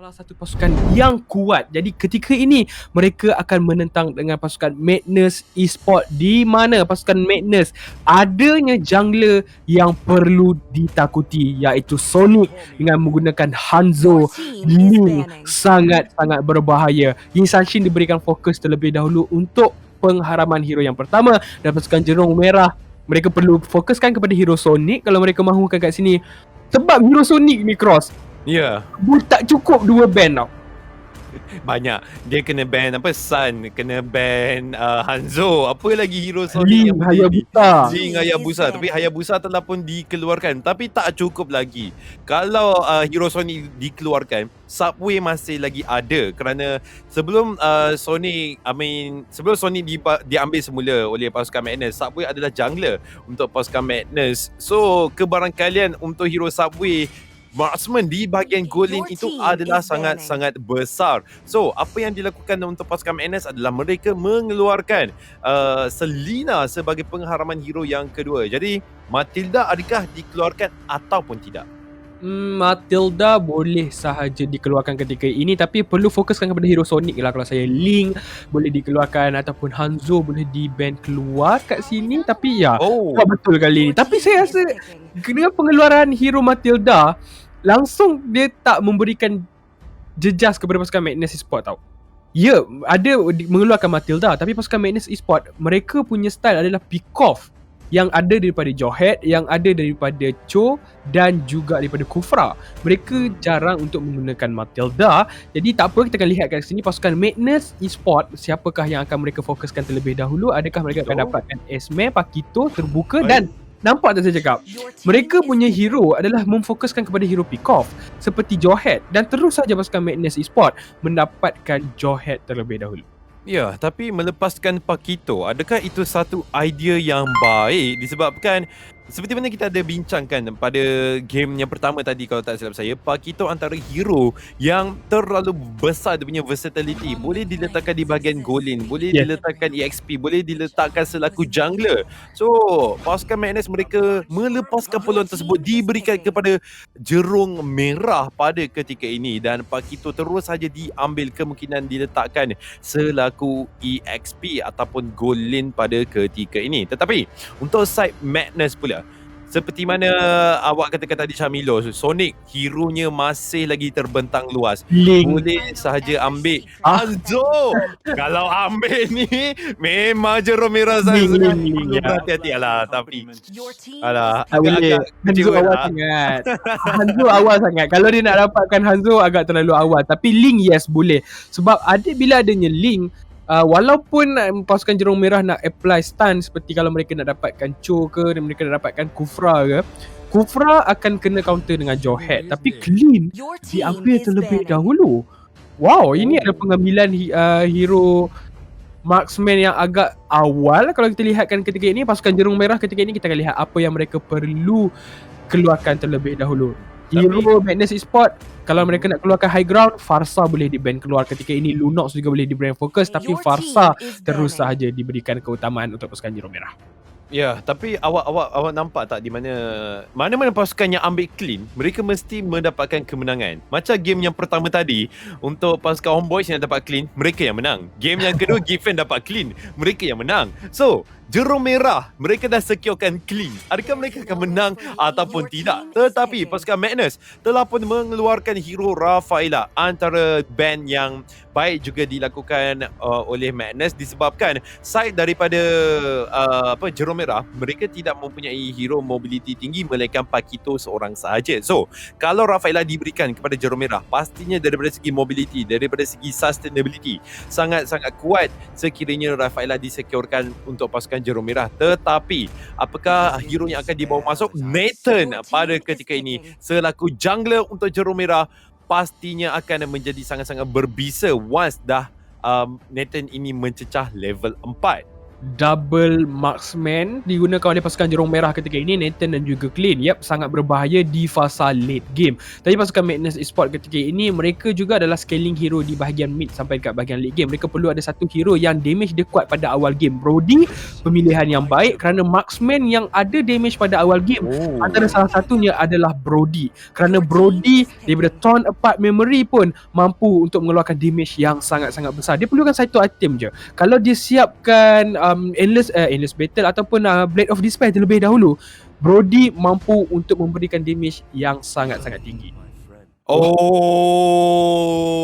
salah satu pasukan yang kuat. Jadi ketika ini mereka akan menentang dengan pasukan Madness Esport, di mana pasukan Madness adanya jungler yang perlu ditakuti, iaitu Sonic dengan menggunakan Hanzo. Ling sangat-sangat berbahaya. Yin Sanshin diberikan fokus terlebih dahulu untuk pengharaman hero yang pertama, dan pasukan Jerung Merah mereka perlu fokuskan kepada hero Sonic kalau mereka mahukan kat sini. Sebab hero Sonic ni Cross, ya, tak cukup 2 band tau. banyak. Dia kena ban apa, Sun, kena ban Hanzo, apa lagi hero Sonic Ling, Hayabusa. Ling, Hayabusa. Tapi Hayabusa telah pun dikeluarkan, tapi tak cukup lagi. Kalau hero Sonic dikeluarkan, Subway masih lagi ada, kerana sebelum sebelum Sonic diambil semula oleh pasukan Madness, Subway adalah jungler untuk pasukan Madness. So kebarangkalian untuk hero Subway, marksman di bahagian goal lane itu adalah sangat-sangat besar. So, apa yang dilakukan untuk pasukan Madness adalah mereka mengeluarkan Selena sebagai pengharaman hero yang kedua. Jadi, Matilda adakah dikeluarkan ataupun tidak? Matilda boleh sahaja dikeluarkan ketika ini, tapi perlu fokuskan kepada hero Sonic lah. Kalau saya, Ling boleh dikeluarkan ataupun Hanzo boleh di-ban keluar kat sini. Tapi ya, betul kali ni. Tapi saya rasa dengan pengeluaran hero Matilda, langsung dia tak memberikan jejas kepada pasukan Madness Esport tau. Ya, ada mengeluarkan Matilda, tapi pasukan Madness Esport, mereka punya style adalah pick off yang ada daripada Jawhead, yang ada daripada Cho dan juga daripada Kufra. Mereka jarang untuk menggunakan Matilda. Jadi tak apa, kita akan lihat kat sini pasukan Madness Esport, siapakah yang akan mereka fokuskan terlebih dahulu. Adakah mereka akan dapatkan Esme, Pakito terbuka. Dan nampak tak saya cakap, mereka punya hero adalah memfokuskan kepada hero pick off seperti Jawhead, dan terus saja pasukan Madness Esport mendapatkan Jawhead terlebih dahulu. Ya, tapi melepaskan Pakito, adakah itu satu idea yang baik? Disebabkan seperti mana kita ada bincangkan pada game yang pertama tadi, kalau tak silap saya, Pakito antara hero yang terlalu besar dia punya versatility. Boleh diletakkan di bahagian goal lane, boleh diletakkan EXP, boleh diletakkan selaku jungler. So, pasukan Madness mereka melepaskan peluang tersebut, diberikan kepada Jerung Merah pada ketika ini, dan Pakito terus saja diambil kemungkinan diletakkan selaku EXP ataupun goal lane pada ketika ini. Tetapi untuk side Madness pula, seperti mana awak katakan tadi, Syamilo, Sonic hero-nya masih lagi terbentang luas. Ling boleh sahaja ambil Hanzo. Kalau ambil ni memang Jerung Merah sahaja. Berhati-hati lah. Tapi agak Hanzo awal sangat. Hanzo awal sangat. Kalau dia nak dapatkan Hanzo agak terlalu awal. Tapi Ling yes boleh. Sebab bila adanya Ling, walaupun pasukan Jerung Merah nak apply stun, seperti kalau mereka nak dapatkan Cho ke, dan mereka nak dapatkan Kufra ke, Kufra akan kena counter dengan Jawhead. Tapi Clean diambil terlebih dahulu. Wow, ini ada pengambilan hero marksman yang agak awal. Kalau kita lihatkan ketika ini, pasukan Jerung Merah ketika ini, kita akan lihat apa yang mereka perlu keluarkan terlebih dahulu. Hero Madness Esport, kalau mereka nak keluarkan high ground, Farsa boleh di-ban keluar ketika ini. Lunox juga boleh di-ban fokus, tapi Farsa terus sahaja diberikan keutamaan untuk pasukan Jerung Merah. Ya, tapi awak nampak tak di mana pasukan yang ambil clean, mereka mesti mendapatkan kemenangan. Macam game yang pertama tadi, untuk pasukan Homeboys yang dapat clean, mereka yang menang. Game yang kedua, Giffen dapat clean, mereka yang menang. So, Jerung Merah, mereka dah securekan clean. Adakah mereka akan menang ataupun tidak? Tetapi pasukan Madness telah pun mengeluarkan hero Rafaela, antara ban yang baik juga dilakukan oleh Madness, disebabkan side daripada Jerung Merah, mereka tidak mempunyai hero mobility tinggi melainkan Pakito seorang sahaja. So, kalau Rafaela diberikan kepada Jerung Merah, pastinya daripada segi mobility, daripada segi sustainability, sangat-sangat kuat sekiranya Rafaela disecurekan untuk pasukan Jerung Merah. Tetapi apakah hero yang akan dibawa masuk? Nathan pada ketika ini selaku jungler untuk Jerung Merah pastinya akan menjadi sangat-sangat berbisa once dah Nathan ini mencecah level 4. double marksman digunakan oleh pasukan Jerung Merah ketika ini, Nathan dan juga Clint. Yap, sangat berbahaya di fasa late game. Tapi pasukan Madness Esports ketika ini, mereka juga adalah scaling hero di bahagian mid sampai dekat bahagian late game. Mereka perlu ada satu hero yang damage dia kuat pada awal game. Brody, pemilihan yang baik kerana marksman yang ada damage pada awal game. Antara salah satunya adalah Brody. Kerana Brody daripada torn apart memory pun mampu untuk mengeluarkan damage yang sangat-sangat besar. Dia perlukan satu item je. Kalau dia siapkan endless battle ataupun Blade of Despair terlebih dahulu, Brody mampu untuk memberikan damage yang sangat-sangat tinggi.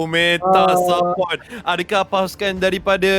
Meta support. Adakah pasukan daripada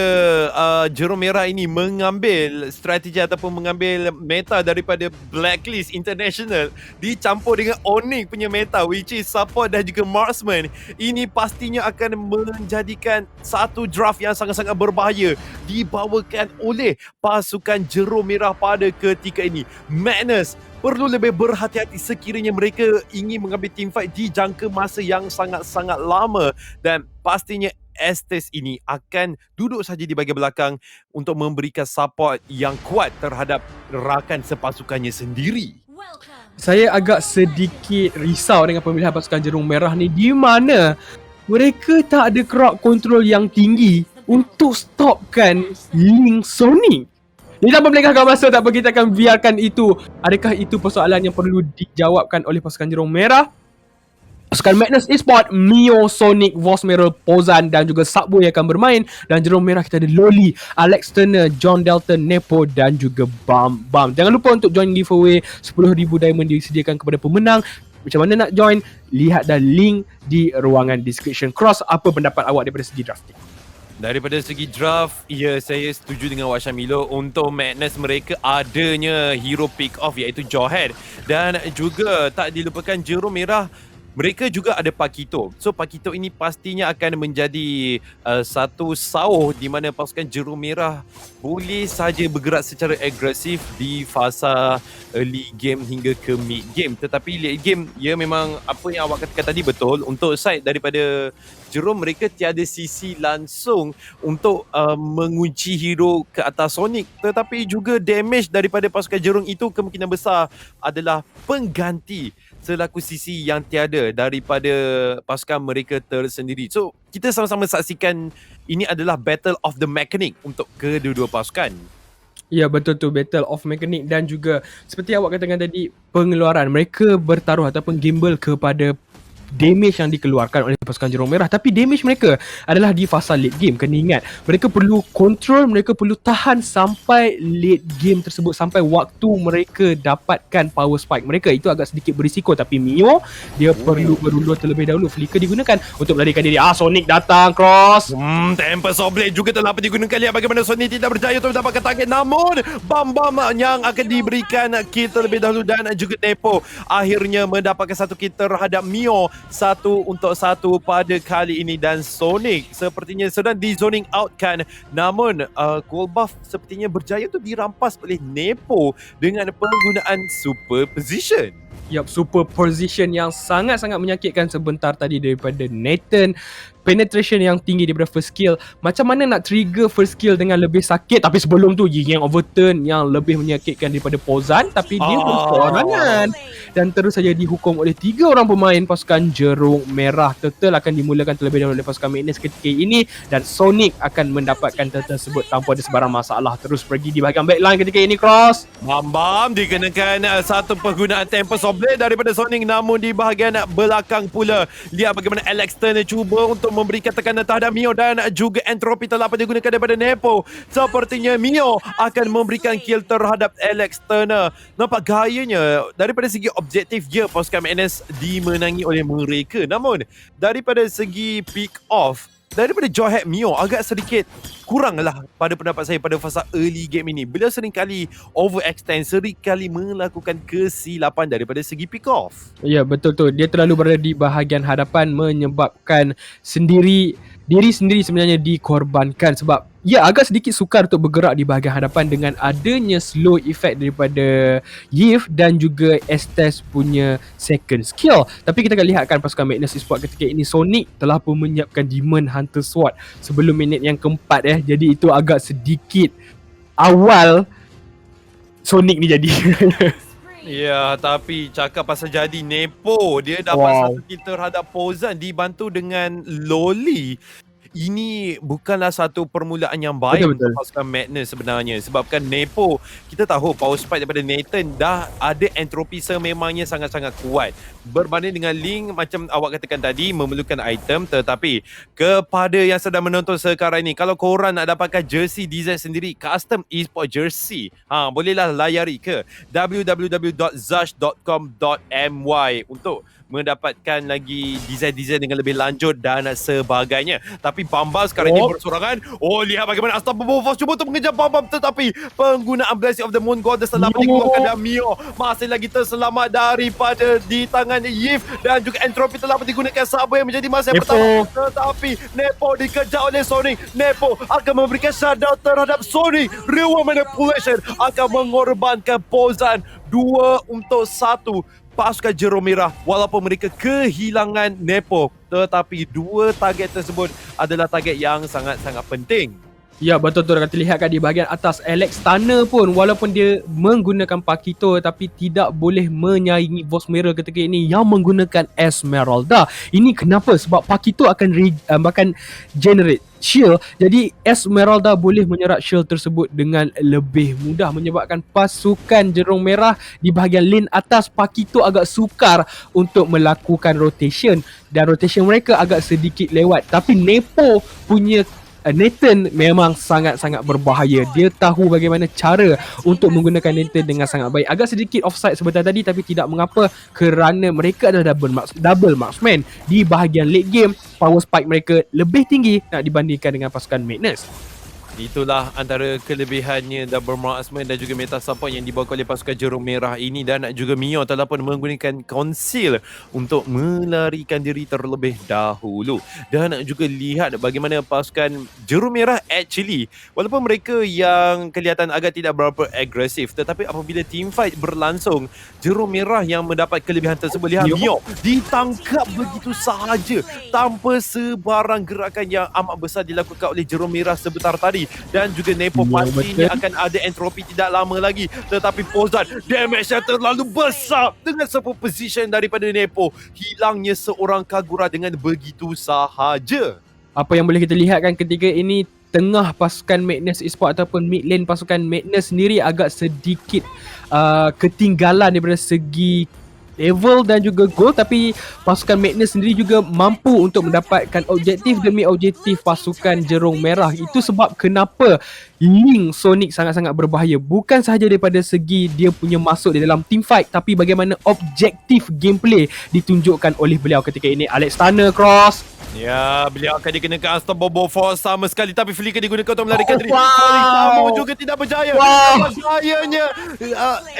Jerung Merah ini mengambil strategi ataupun mengambil meta daripada Blacklist International dicampur dengan Onyx punya meta, which is support dan juga marksman? Ini pastinya akan menjadikan satu draft yang sangat-sangat berbahaya dibawakan oleh pasukan Jerung Merah pada ketika ini. Madness perlu lebih berhati-hati sekiranya mereka ingin mengambil teamfight di jangka masa yang sangat-sangat lama, dan pastinya Estes ini akan duduk saja di bahagian belakang untuk memberikan support yang kuat terhadap rakan sepasukannya sendiri. Saya agak sedikit risau dengan pemilihan pasukan Jerung Merah ni, di mana mereka tak ada crowd control yang tinggi untuk stopkan Link Sonic. Ini tak memiliki masa, tak apa, kita akan biarkan itu. Adakah itu persoalan yang perlu dijawabkan oleh pasukan Jerung Merah? Pasukan Madness Esports, Mio, Sonic, Vosmeral, Pozan dan juga Subway akan bermain. Dan Jerung Merah kita ada Loli, Alex Turner, John Dalton, Nepo dan juga Bam. Jangan lupa untuk join giveaway 10,000 diamond disediakan kepada pemenang. Macam mana nak join? Lihat dan link di ruangan description. Cross, apa pendapat awak daripada segi drafting? Daripada segi draft, ya, saya setuju dengan Wak Syamilo. Untuk Madness mereka adanya hero pick off iaitu Jawhead, dan juga tak dilupakan Jerung Merah, mereka juga ada Pakito. So Pakito ini pastinya akan menjadi satu sauh di mana pasukan Jerung Merah boleh saja bergerak secara agresif di fasa early game hingga ke mid game. Tetapi late game, ya, memang apa yang awak katakan tadi betul. Untuk side daripada Jerung, mereka tiada sisi langsung untuk mengunci hero ke atas Sonic, tetapi juga damage daripada pasukan Jerung itu kemungkinan besar adalah pengganti selaku sisi yang tiada daripada pasukan mereka tersendiri. So kita sama-sama saksikan ini adalah battle of the mechanic untuk kedua-dua pasukan. Ya, betul tu, battle of mechanic. Dan juga seperti awak katakan tadi, pengeluaran mereka bertaruh ataupun gamble kepada damage yang dikeluarkan oleh pasukan Jerung Merah. Tapi damage mereka adalah di fasa late game. Kena ingat, mereka perlu control, mereka perlu tahan sampai late game tersebut, sampai waktu mereka dapatkan power spike mereka. Itu agak sedikit berisiko. Tapi Mio, dia perlu berulur terlebih dahulu. Flicker digunakan untuk melarikan diri. Sonic datang, cross. Tempest of Blade juga telah digunakan. Lihat bagaimana Sonic tidak berjaya untuk mendapatkan target. Namun Bam yang akan diberikan kill terlebih dahulu, dan juga Nepo akhirnya mendapatkan satu kill terhadap Mio. 1-1 pada kali ini, dan Sonic sepertinya sedang di zoning out kan. Namun Cold Buff sepertinya berjaya untuk dirampas oleh Nepo dengan penggunaan super position. Yup, super position yang sangat-sangat menyakitkan sebentar tadi daripada Nathan. Penetration yang tinggi daripada first skill. Macam mana nak trigger first skill dengan lebih sakit? Tapi sebelum tu, yang overturn yang lebih menyakitkan daripada Pozan. Tapi dia berseorangan. Dan terus saja dihukum oleh 3 orang pemain pasukan Jerung Merah. Turtle akan dimulakan terlebih dahulu oleh pasukan Madness ketika ini. Dan Sonic akan mendapatkan turtle tersebut tanpa ada sebarang masalah. Terus pergi di bahagian backline ketika ini, cross. Bam dikenakan satu penggunaan Tempest of Blade daripada Sonic. Namun di bahagian belakang pula, lihat bagaimana Alex Turner cuba untuk memberikan tekanan terhadap Mio, dan juga Entropy telah digunakan daripada Nepo. Sepertinya Mio akan memberikan kill terhadap Alex Turner. Nampak gayanya daripada segi objektif, ya, pasukan Madness dimenangi oleh mereka. Namun daripada segi pick off daripada Jawhead, Mio agak sedikit kurang lah pada pendapat saya pada fasa early game ini. Beliau seringkali overextend, seringkali melakukan kesilapan daripada segi pick off. Ya, betul tu. Dia terlalu berada di bahagian hadapan menyebabkan diri sendiri sebenarnya dikorbankan, sebab ya, agak sedikit sukar untuk bergerak di bahagian hadapan dengan adanya slow effect daripada Yves dan juga Estes punya second skill. Tapi kita akan lihatkan pasukan Madness Esports ketika ini, Sonic telah pun menyiapkan Demon Hunter Sword sebelum minit yang keempat. Jadi itu agak sedikit awal Sonic ni jadi. Ya, tapi cakap pasal jadi Nepo, dia dapat Wow. satu kill terhadap Pozan dibantu dengan Loli. Ini bukanlah satu permulaan yang baik Betul-betul. untuk pasukan Madness sebenarnya. Sebabkan Nepo, kita tahu power spike daripada Nathan dah ada entropi sememangnya sangat-sangat kuat. Berbanding dengan Link, macam awak katakan tadi, memerlukan item. Tetapi kepada yang sedang menonton sekarang ini, kalau korang nak dapatkan jersey design sendiri, custom esport jersey, bolehlah layari ke www.zash.com.my untuk mendapatkan lagi design-design dengan lebih lanjut dan sebagainya. Tapi Bambam sekarang ini bersorangan. Oh, lihat bagaimana Unstoppable Force cuba untuk mengejar Bambam, tetapi penggunaan Blessing of the Moon Goddess telah dikeluarkan dan Mio masih lagi terselamat daripada di tangan Yif, dan juga Entropy telah digunakan Subway menjadi masa yang Nepo. pertama. Tetapi Nepo dikejar oleh Sonic. Nepo akan memberikan shutdown terhadap Sonic. Real Manipulation akan mengorbankan Pozan 2-1 pasukan Jerome Merah, walaupun mereka kehilangan Nepo, tetapi dua target tersebut adalah target yang sangat-sangat penting. Ya, betul-betul kata lihat kat di bahagian atas, Alex Turner pun walaupun dia menggunakan Pakito tapi tidak boleh menyaingi Vosmera ketika ini yang menggunakan Esmeralda. Ini kenapa? Sebab Pakito akan generate shield, jadi Esmeralda boleh menyerap shield tersebut dengan lebih mudah, menyebabkan pasukan Jerung Merah di bahagian lane atas Pakito agak sukar untuk melakukan rotation, dan rotation mereka agak sedikit lewat. Tapi Nepo punya Nathan memang sangat-sangat berbahaya. Dia tahu bagaimana cara untuk menggunakan Nathan dengan sangat baik. Agak sedikit offside sebentar tadi, tapi tidak mengapa kerana mereka adalah double marksman. Di bahagian late game, power spike mereka lebih tinggi nak dibandingkan dengan pasukan Madness. Itulah antara kelebihannya double marksman dan juga meta support yang dibawa oleh pasukan Jerung Merah ini, dan juga Mio telah pun menggunakan conceal untuk melarikan diri terlebih dahulu. Dan juga lihat bagaimana pasukan Jerung Merah actually, walaupun mereka yang kelihatan agak tidak berapa agresif, tetapi apabila team fight berlangsung, Jerung Merah yang mendapat kelebihan tersebut. Lihat Mio ditangkap begitu sahaja tanpa sebarang gerakan yang amat besar dilakukan oleh Jerung Merah sebentar tadi. Dan juga Nepo pastinya akan ada entropi tidak lama lagi, tetapi Pozan damage yang terlalu besar dengan sebuah position daripada Nepo. Hilangnya seorang Kagura dengan begitu sahaja. Apa yang boleh kita lihat kan ketika ini, tengah pasukan Madness Esports ataupun mid lane pasukan Madness sendiri agak sedikit ketinggalan daripada segi level dan juga goal, tapi pasukan Madness sendiri juga mampu untuk mendapatkan objektif demi objektif pasukan Jerung Merah. Itu sebab kenapa Link Sonic sangat-sangat berbahaya, bukan sahaja daripada segi dia punya masuk di dalam team fight, tapi bagaimana objektif gameplay ditunjukkan oleh beliau ketika ini. Alex Turner cross. Ya, beliau akan dikenakan Unstoppable Force sama sekali, tapi Flicker digunakan untuk melarikan diri. Sonic sama juga tidak berjaya. Bahayanya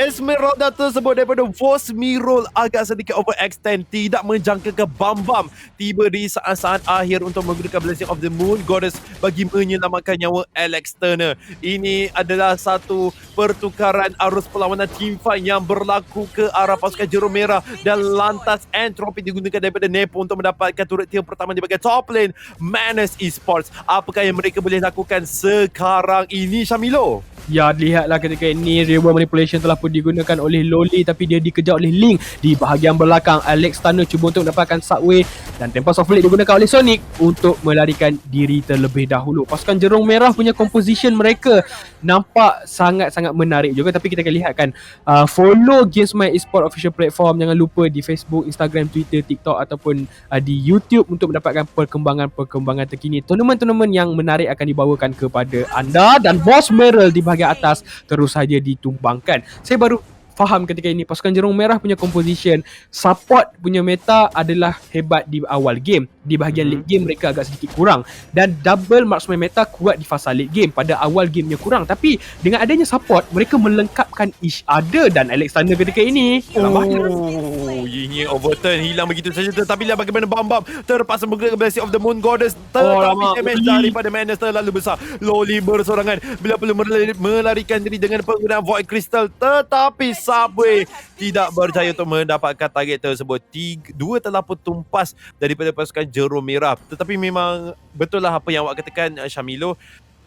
Esmeralda tersebut daripada Force Mirror agak sedikit overextend, tidak menjangka ke Bambam. Tiba di saat-saat akhir untuk menggunakan Blessing of the Moon Goddess bagi menyelamatkan nyawa Alex Turner. Ini adalah satu pertukaran arus perlawanan team fight yang berlaku ke arah pasukan Jerung Merah, dan lantas entropi digunakan daripada Nepo untuk mendapatkan turret tier pertama di bahagian top lane Madness Esports. Apakah yang mereka boleh lakukan sekarang ini, Syamilo? Ya, lihatlah ketika ini Real Manipulation telah pun digunakan oleh Loli, tapi dia dikejar oleh Link di bahagian belakang. Alex Turner cuba untuk mendapatkan subway, dan Tempest of Blade digunakan oleh Sonic untuk melarikan diri terlebih dahulu. Pasukan Jerung Merah punya composition mereka nampak sangat-sangat menarik juga, tapi kita akan lihat kan, follow Games My Esports official platform. Jangan lupa di Facebook, Instagram, Twitter, TikTok ataupun di YouTube untuk mendapatkan perkembangan terkini. Tournament-tournament yang menarik akan dibawakan kepada anda, dan Boss Merrill di bahagian atas terus saja ditumbangkan. Saya baru faham ketika ini pasukan Jerung Merah punya composition, support punya meta adalah hebat di awal game. Di bahagian late game mereka agak sedikit kurang, dan double marksman meta kuat di fasa late game. Pada awal gamenya kurang, tapi dengan adanya support mereka melengkapkan each other. Dan Alex Turner ketika ini Ini overturn hilang begitu saja, tetapi lihat bagaimana Bambam terpaksa menggunakan Blessing of the Moon Goddess, tetapi damage daripada Madness terlalu besar. Loli bersorangan, bila perlu melarikan diri dengan penggunaan Void Crystal, tetapi Subway tidak berjaya untuk mendapatkan target tersebut. Dua telah pun tumpas daripada pasukan Jerung Merah. Tetapi memang betul lah apa yang awak katakan, Syamilo.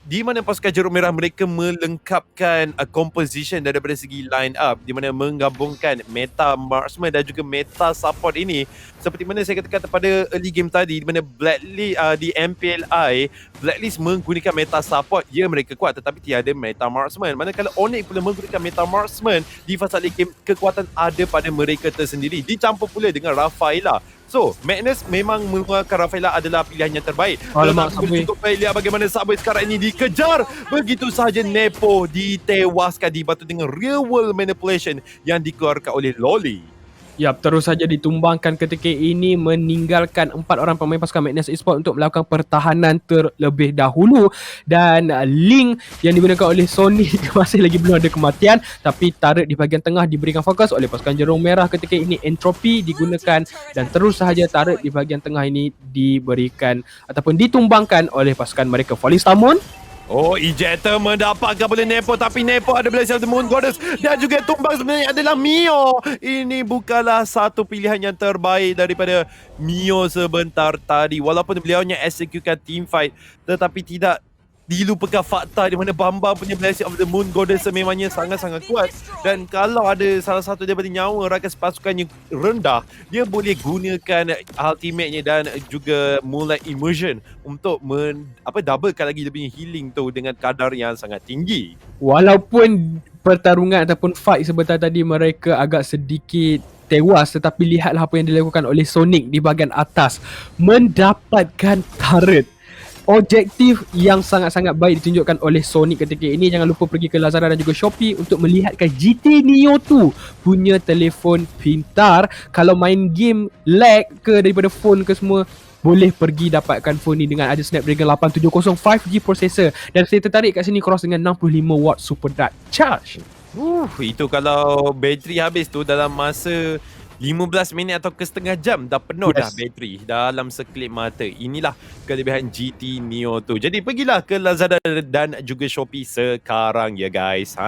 di mana pasukan Jerung Merah mereka melengkapkan composition daripada segi line up, di mana menggabungkan meta marksman dan juga meta support ini. Seperti mana saya katakan pada early game tadi, di mana Blacklist di MPLI, Blacklist menggunakan meta support, ya mereka kuat tetapi tiada meta marksman. Manakala Onyx pula menggunakan meta marksman, di fasa late game kekuatan ada pada mereka tersendiri, dicampur pula dengan Rafaela. So, Madness memang mengeluarkan Rafaela adalah pilihan yang terbaik. Alamak, Subway. Cukup baik lihat bagaimana Subway sekarang ini dikejar. Begitu sahaja Nepo ditewaskan, dibantu dengan real world manipulation yang dikeluarkan oleh Loli. Yap, terus saja ditumbangkan ketika ini, meninggalkan 4 orang pemain pasukan Madness Esports untuk melakukan pertahanan terlebih dahulu. Dan Link yang digunakan oleh Sony masih lagi belum ada kematian, tapi turret di bahagian tengah diberikan fokus oleh pasukan Jerung Merah ketika ini. Entropy digunakan dan terus sahaja turret di bahagian tengah ini diberikan ataupun ditumbangkan oleh pasukan mereka. Falling Stamon. Oh, ejector mendapatkan oleh Nepo, tapi Nepo ada Blessing of the Moon Goddess dan juga tumbang sebenarnya adalah Mio. Ini bukanlah satu pilihan yang terbaik daripada Mio sebentar tadi. Walaupun beliaunya executekan team fight, tetapi tidak dilupakan fakta di mana Bamba punya Blessing of the Moon Goddess sememangnya sangat-sangat kuat. Dan kalau ada salah satu daripada nyawa rakan pasukannya rendah, dia boleh gunakan ultimate-nya dan juga mulai immersion untuk doublekan lagi dia punya healing tu dengan kadar yang sangat tinggi. Walaupun pertarungan ataupun fight sebentar tadi mereka agak sedikit tewas, tetapi lihatlah apa yang dilakukan oleh Sonic di bahagian atas, mendapatkan turret. Objektif yang sangat-sangat baik ditunjukkan oleh Sonic ketika ini. Jangan lupa pergi ke Lazada dan juga Shopee untuk melihatkan GT Neo 2 punya telefon pintar. Kalau main game lag ke daripada phone ke semua, boleh pergi dapatkan phone ni dengan ada Snapdragon 870 5G processor. Dan saya tertarik kat sini cross dengan 65 watt super dart charge. Itu kalau bateri habis tu dalam masa 15 minit atau ke setengah jam dah penuh dah bateri dalam sekelip mata. Inilah kelebihan GT Neo tu. Jadi pergilah ke Lazada dan juga Shopee sekarang ya guys.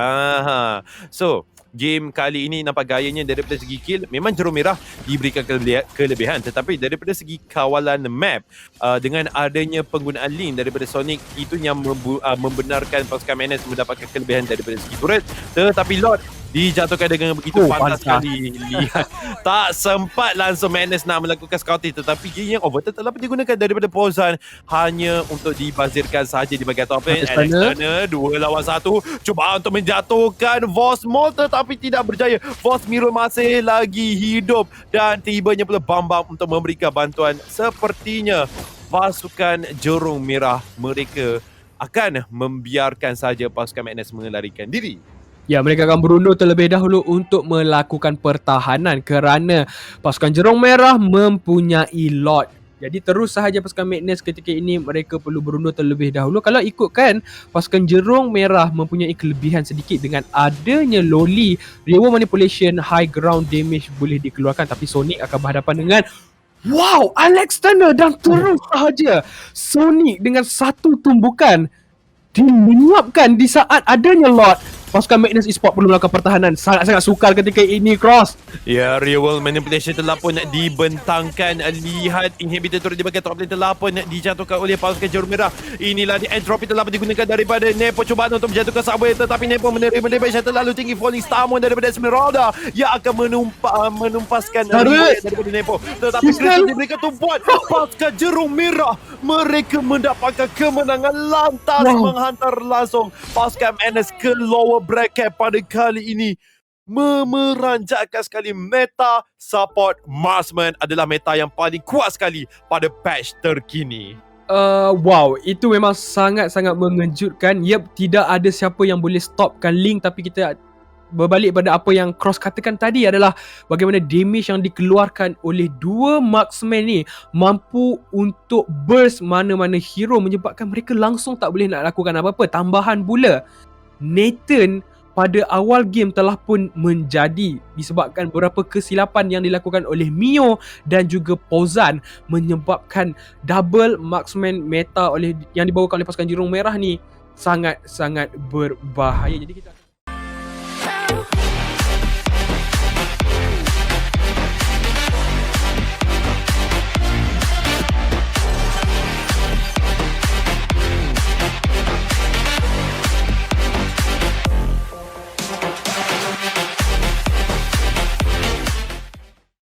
So, game kali ini nampak gayanya daripada segi kill memang Jerung Merah diberikan kelebihan, tetapi daripada segi kawalan map dengan adanya penggunaan link daripada Sonic, itu yang membenarkan pasukan Madness mendapatkan kelebihan daripada segi turret. Tetapi Lord dijatuhkan dengan begitu pantas sekali. Lihat, tak sempat langsung Madness nak melakukan scouting, tetapi game yang overturn telah digunakan daripada Pozan hanya untuk dibazirkan sahaja di bahagian top lane. Alex Turner 2 lawan 1 cuba untuk menjatuhkan Vosmol, tetapi tidak berjaya. Vosmiro masih lagi hidup dan tibanya pula Bambam untuk memberikan bantuan. Sepertinya pasukan Jerung Merah mereka akan membiarkan saja pasukan Madness melarikan diri. Ya, mereka akan berundur terlebih dahulu untuk melakukan pertahanan kerana pasukan Jerung Merah mempunyai lot. Jadi terus sahaja pasukan Madness ketika ini mereka perlu berundur terlebih dahulu. Kalau ikutkan pasukan Jerung Merah mempunyai kelebihan sedikit dengan adanya Loli, real manipulation, high ground damage boleh dikeluarkan, tapi Sonic akan berhadapan dengan Alex Turner, dan terus sahaja Sonic dengan satu tumbukan dilenyapkan di saat adanya lot. Pasukan Madness Esports perlu melakukan pertahanan. Sangat-sangat sukar ketika ini, Cross. Ya, real world manipulation telah pun dibentangkan. Lihat inhibitor turret di bahagian top lane telah pun dijatuhkan oleh pasukan Jerung Merah. Inilah di entropy telah pun digunakan daripada Nepo, cubaan untuk menjatuhkan Subway, tetapi Nepo menerima damage yang terlalu tinggi. Falling Stamon daripada Esmeralda yang akan menumpaskan daripada Nepo, tetapi Crystal diberikan tumpuan. Pasukan Jerung Merah mereka mendapatkan kemenangan lantas menghantar langsung pasukan Madness ke lower bracket pada kali ini. Meranjakkan sekali. Meta support marksman adalah meta yang paling kuat sekali pada patch terkini. Itu memang sangat-sangat mengejutkan. Yep, tidak ada siapa yang boleh stopkan Link, tapi kita berbalik pada apa yang Cross katakan tadi adalah bagaimana damage yang dikeluarkan oleh dua marksman ni mampu untuk burst mana-mana hero, menyebabkan mereka langsung tak boleh nak lakukan apa-apa. Tambahan pula, Nathan pada awal game telah pun menjadi disebabkan beberapa kesilapan yang dilakukan oleh Mio dan juga Pozan, menyebabkan double marksman meta yang dibawakan oleh pasukan Jerung Merah ni sangat-sangat berbahaya. Jadi kita